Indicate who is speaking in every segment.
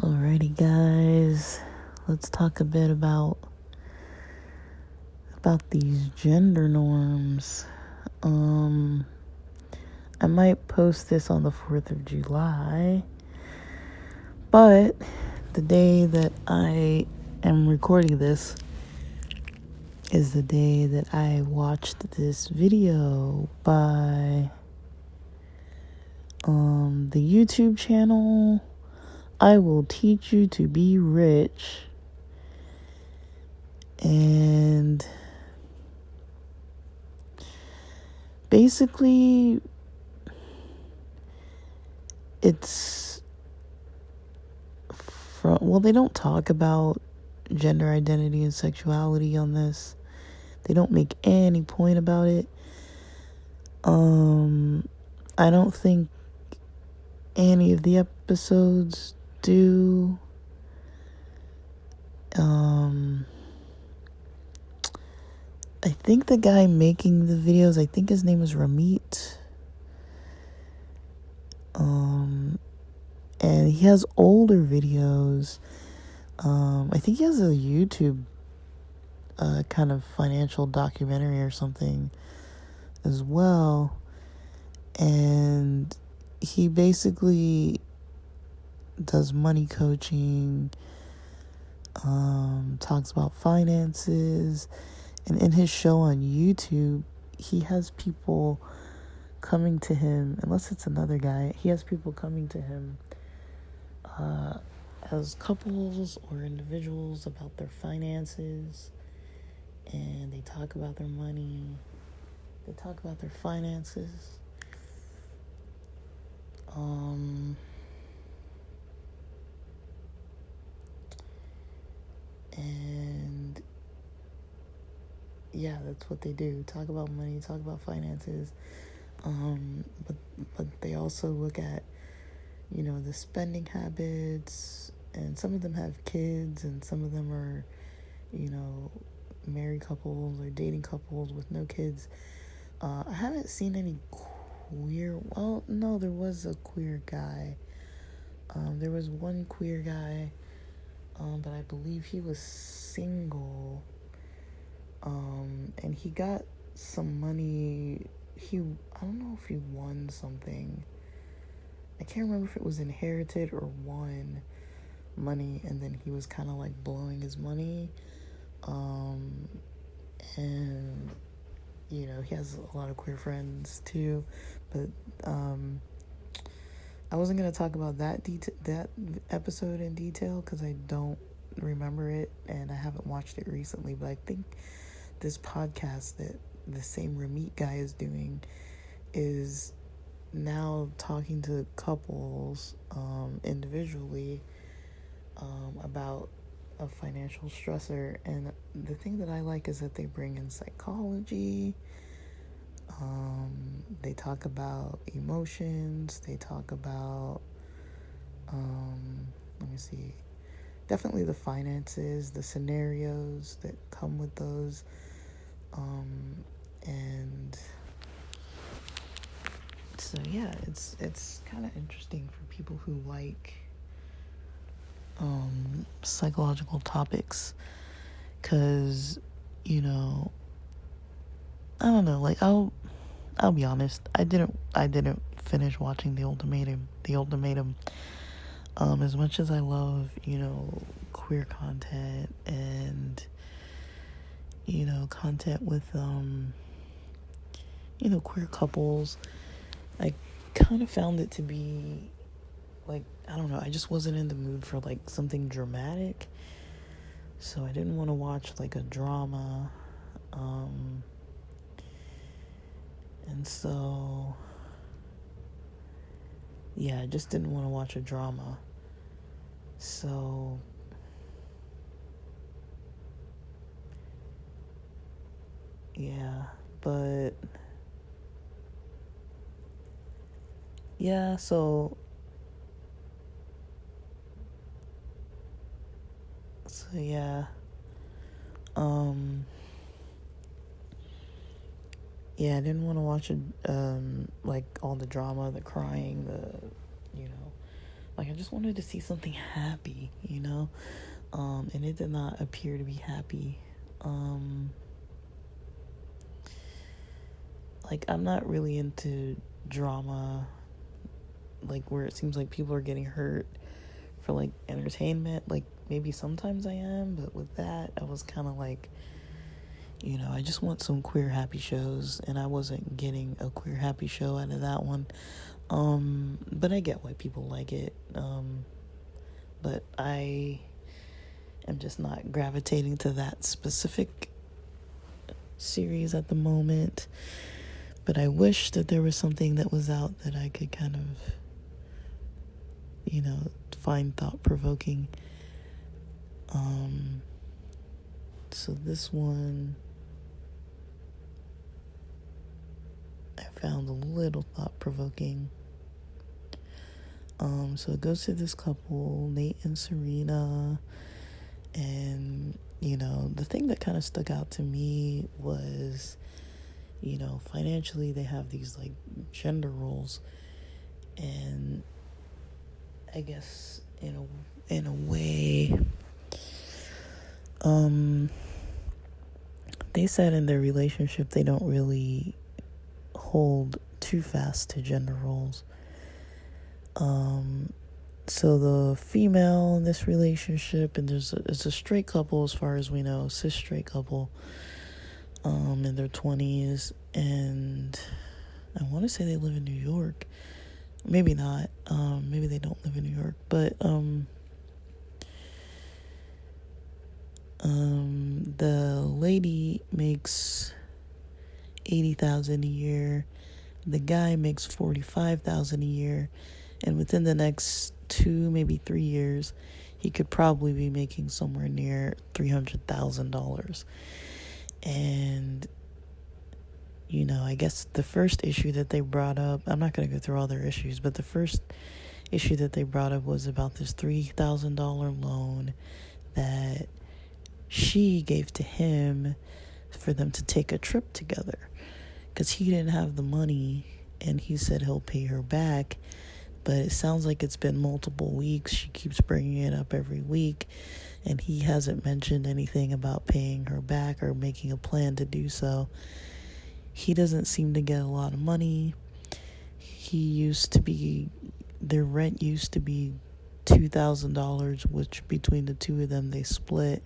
Speaker 1: Alrighty, guys, let's talk a bit about these gender norms. I might post this on the 4th of July, but the day that I am recording this is the day that I watched this video by the YouTube channel I Will Teach You to Be Rich. And basically, it's they don't talk about gender identity and sexuality on this. They don't make any point about it. I don't think any of the episodes do. I think the guy making the videos, I think his name is Ramit. And he has older videos. I think he has a YouTube kind of financial documentary or something as well. And he basically does money coaching, talks about finances, and in his show on YouTube, he has people coming to him, unless it's another guy, he has people coming to him as couples or individuals about their finances, and they talk about their money, they talk about their finances. And yeah, that's what they do. Talk about money, talk about finances. But they also look at, the spending habits, and some of them have kids, and some of them are, married couples or dating couples with no kids. I haven't seen any queer, well, no, there was a queer guy. There was one queer guy, but I believe he was single. And he got some money. I don't know if he won something. I can't remember if it was inherited or won money, and then he was kind of like blowing his money. And he has a lot of queer friends too, but I wasn't gonna talk about that episode in detail because I don't remember it and I haven't watched it recently. But I think this podcast that the same Ramit guy is doing is now talking to couples individually about a financial stressor. And the thing that I like is that they bring in psychology. They talk about emotions. They talk about let me see, definitely the finances, the scenarios that come with those. And so yeah, it's kind of interesting for people who like psychological topics, because I don't know, like I'll be honest, I didn't finish watching the ultimatum. As much as I love queer content and content with queer couples, I kind of found it to be like, I don't know, I just wasn't in the mood for like something dramatic, so I didn't want to watch like a drama. And so yeah, I just didn't want to watch a drama. So yeah, but yeah, so yeah, yeah, I didn't want to watch it, like all the drama, the crying, like I just wanted to see something happy, and it did not appear to be happy. Like I'm not really into drama, like where it seems like people are getting hurt for like entertainment. Like maybe sometimes I am, but with that, I was kind of like, I just want some queer happy shows, and I wasn't getting a queer happy show out of that one. But I get why people like it. But I am just not gravitating to that specific series at the moment. But I wish that there was something that was out that I could kind of, find thought-provoking. So this one I found a little thought-provoking. So it goes to this couple, Nate and Serena, and, the thing that kind of stuck out to me was, financially they have these, like, gender roles, and I guess in a way, they said in their relationship they don't really hold too fast to gender roles. So the female in this relationship, and it's a straight couple as far as we know, cis straight couple, in their 20s, and I want to say they live in New York. Maybe not. Maybe they don't live in New York, but the lady makes $80,000 a year. The guy makes $45,000 a year, and within the next 2, maybe 3 years, he could probably be making somewhere near $300,000. And I guess the first issue that they brought up, I'm not going to go through all their issues, but the first issue that they brought up was about this $3,000 loan that she gave to him for them to take a trip together, because he didn't have the money, and he said he'll pay her back. But it sounds like it's been multiple weeks. She keeps bringing it up every week, and he hasn't mentioned anything about paying her back or making a plan to do so. He doesn't seem to get a lot of money. Their rent used to be $2,000, which between the two of them, they split.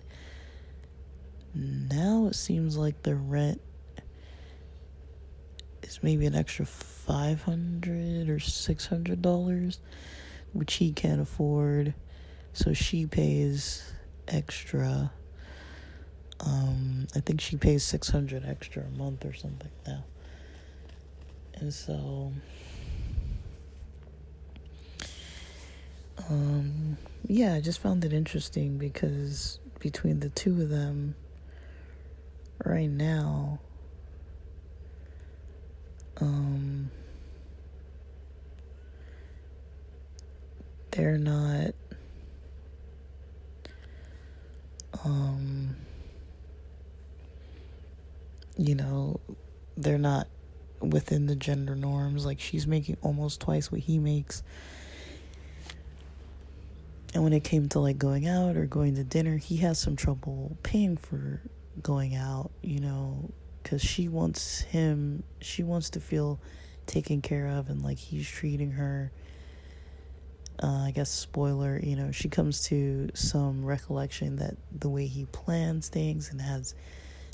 Speaker 1: Now it seems like the rent is maybe an extra $500 or $600, which he can't afford. So she pays extra. I think she pays $600 extra a month or something now. And so, yeah, I just found it interesting because between the two of them right now, they're not, they're not within the gender norms. Like, she's making almost twice what he makes. And when it came to, like, going out or going to dinner, he has some trouble paying for going out, because she wants to feel taken care of, and like he's treating her. I guess spoiler, she comes to some recollection that the way he plans things and has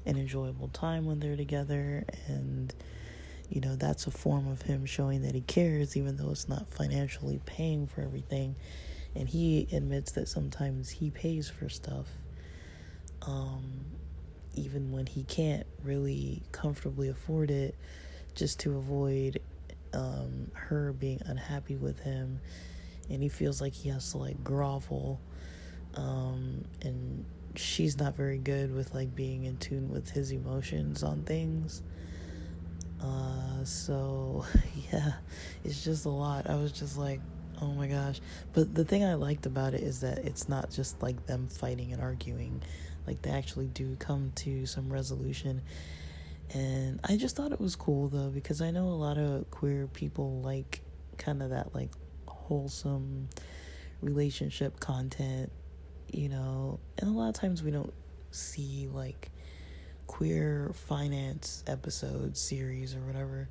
Speaker 1: an enjoyable time when they're together, and that's a form of him showing that he cares, even though it's not financially paying for everything. And he admits that sometimes he pays for stuff, even when he can't really comfortably afford it, just to avoid her being unhappy with him. And he feels like he has to, like, grovel, and she's not very good with, like, being in tune with his emotions on things. So yeah, it's just a lot. I was just like, oh my gosh. But the thing I liked about it is that it's not just like them fighting and arguing. Like, they actually do come to some resolution. And I just thought it was cool though, because I know a lot of queer people like kind of that like wholesome relationship content, and a lot of times we don't see like queer finance episodes, series, or whatever,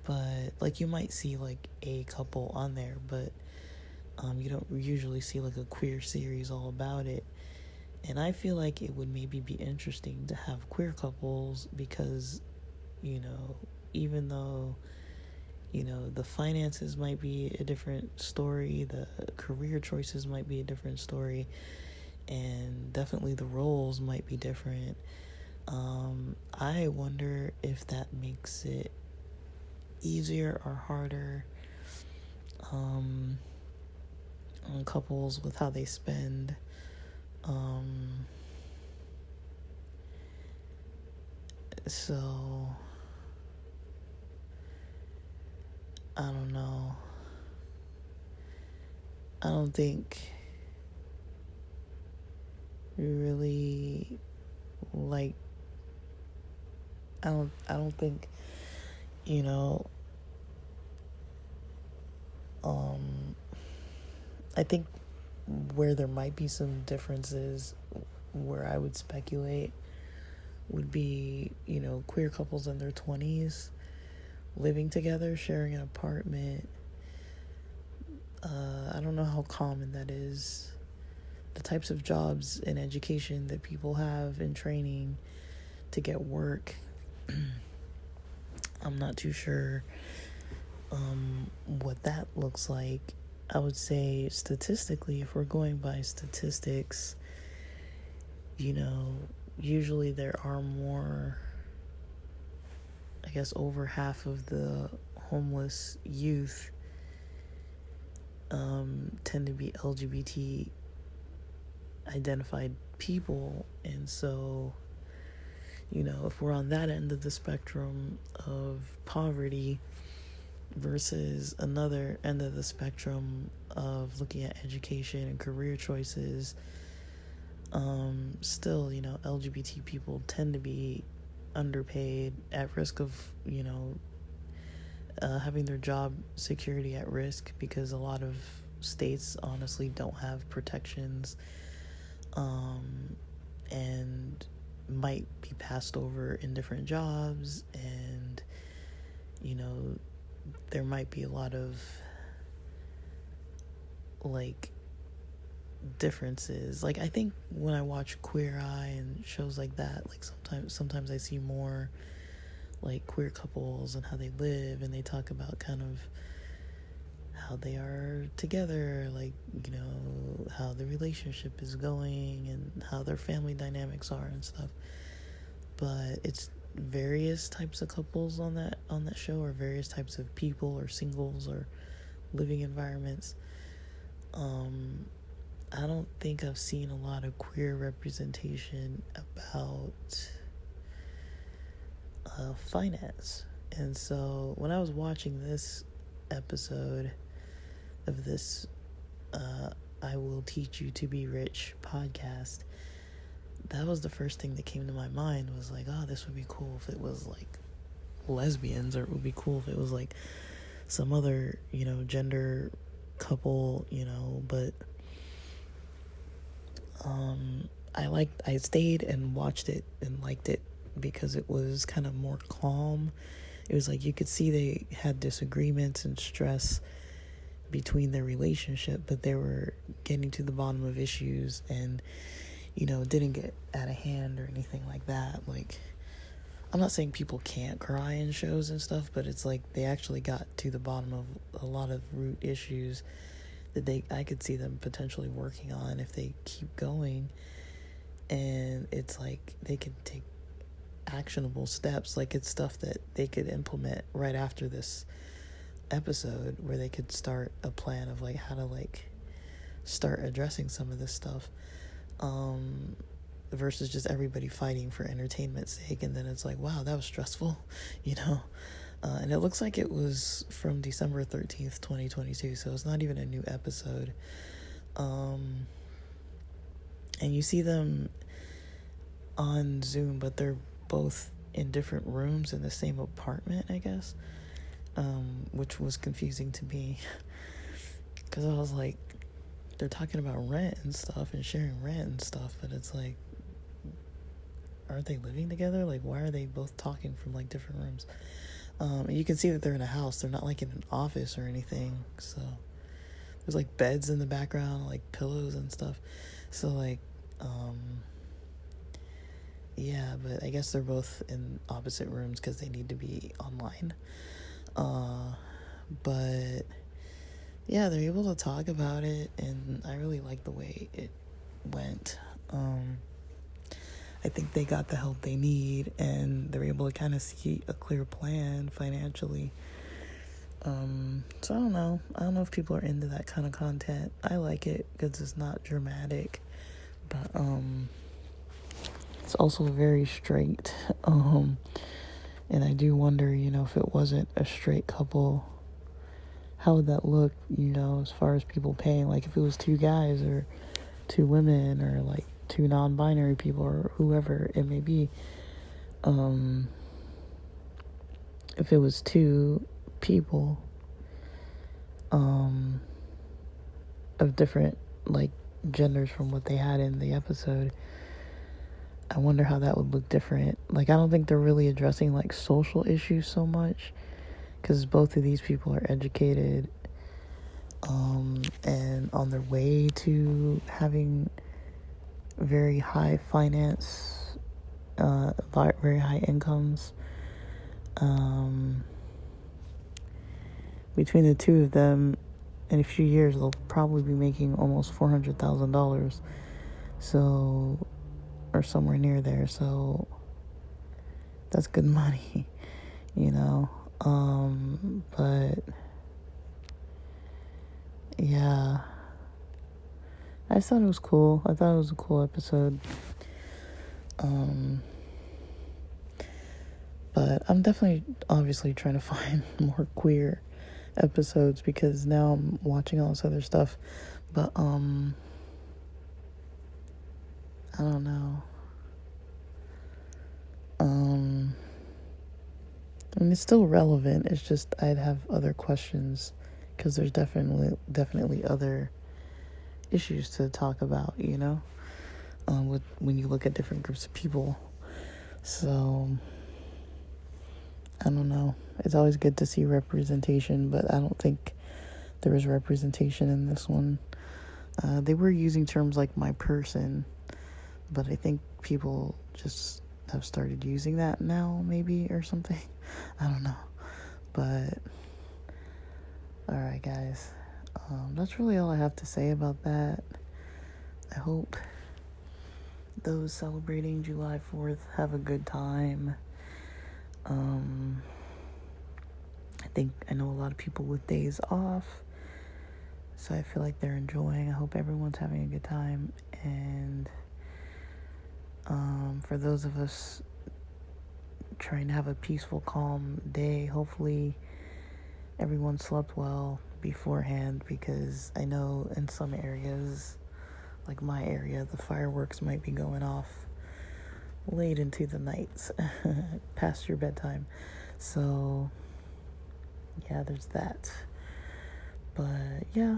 Speaker 1: but like you might see like a couple on there, but you don't usually see like a queer series all about it. And I feel like it would maybe be interesting to have queer couples because, even though, the finances might be a different story, the career choices might be a different story, and definitely the roles might be different. I wonder if that makes it easier or harder on couples with how they spend. So I don't know. I don't think we really like I don't think I think where there might be some differences, where I would speculate, would be, queer couples in their 20s living together, sharing an apartment. I don't know how common that is. The types of jobs and education that people have and training to get work. I'm not too sure what that looks like. I would say statistically, if we're going by statistics, usually there are more, I guess over half of the homeless youth tend to be LGBT identified people. And so, if we're on that end of the spectrum of poverty versus another end of the spectrum of looking at education and career choices, still, LGBT people tend to be underpaid, at risk of, having their job security at risk, because a lot of states honestly don't have protections, and might be passed over in different jobs, and there might be a lot of like differences. Like I think when I watch Queer Eye and shows like that, like sometimes I see more like queer couples and how they live, and they talk about kind of how they are together, like how the relationship is going and how their family dynamics are and stuff. But it's various types of couples on that show, or various types of people, or singles, or living environments. I don't think I've seen a lot of queer representation about finance. And so when I was watching this episode of this I Will Teach You to Be Rich podcast, that was the first thing that came to my mind, was like, oh, this would be cool if it was like lesbians, or it would be cool if it was like some other gender couple, but I stayed and watched it and liked it because it was kind of more calm. It was like you could see they had disagreements and stress between their relationship, but they were getting to the bottom of issues, and didn't get out of hand or anything like that. Like, I'm not saying people can't cry in shows and stuff, but it's like they actually got to the bottom of a lot of root issues that I could see them potentially working on if they keep going. And it's like they could take actionable steps. Like, it's stuff that they could implement right after this episode, where they could start a plan of like how to like start addressing some of this stuff, versus just everybody fighting for entertainment's sake. And then it's like, wow, that was stressful, and it looks like it was from December 13th, 2022, so it's not even a new episode. And you see them on Zoom, but they're both in different rooms in the same apartment, I guess, which was confusing to me because I was like, they're talking about rent and stuff and sharing rent and stuff, but it's like, aren't they living together? Like, why are they both talking from like different rooms? And you can see that they're in a house. They're not like in an office or anything. So there's like beds in the background, like pillows and stuff. So like, yeah, but I guess they're both in opposite rooms because they need to be online. But yeah, they're able to talk about it, and I really like the way it went. I think they got the help they need, and they're able to kind of see a clear plan financially. So I don't know. I don't know if people are into that kind of content. I like it because it's not dramatic, but it's also very straight. And I do wonder, if it wasn't a straight couple, how would that look, as far as people paying? Like if it was two guys or two women or like two non-binary people or whoever it may be. If it was two people of different like genders from what they had in the episode, I wonder how that would look different. Like I don't think they're really addressing like social issues so much because both of these people are educated and on their way to having very high finance, very high incomes. Between the two of them, in a few years, they'll probably be making almost $400,000. So, or somewhere near there. So, that's good money, But, yeah. I just thought it was cool. I thought it was a cool episode. But I'm definitely, obviously, trying to find more queer episodes because now I'm watching all this other stuff. But, I don't know. I mean, it's still relevant. It's just I'd have other questions because there's definitely other issues to talk about, with when you look at different groups of people. So I don't know. It's always good to see representation, but I don't think there was representation in this one. They were using terms like my person, but I think people just have started using that now, maybe, or something. I don't know. But alright, guys. That's really all I have to say about that. I hope those celebrating July 4th have a good time. I know a lot of people with days off, so I feel like they're enjoying. I hope everyone's having a good time. And for those of us trying to have a peaceful, calm day, hopefully everyone slept well beforehand, because I know in some areas, like my area, the fireworks might be going off late into the nights, past your bedtime. So yeah, there's that. But yeah,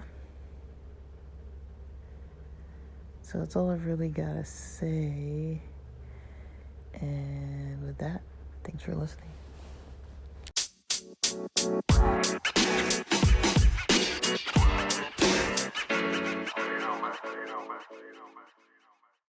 Speaker 1: so that's all I've really gotta say. And with that, thanks for listening.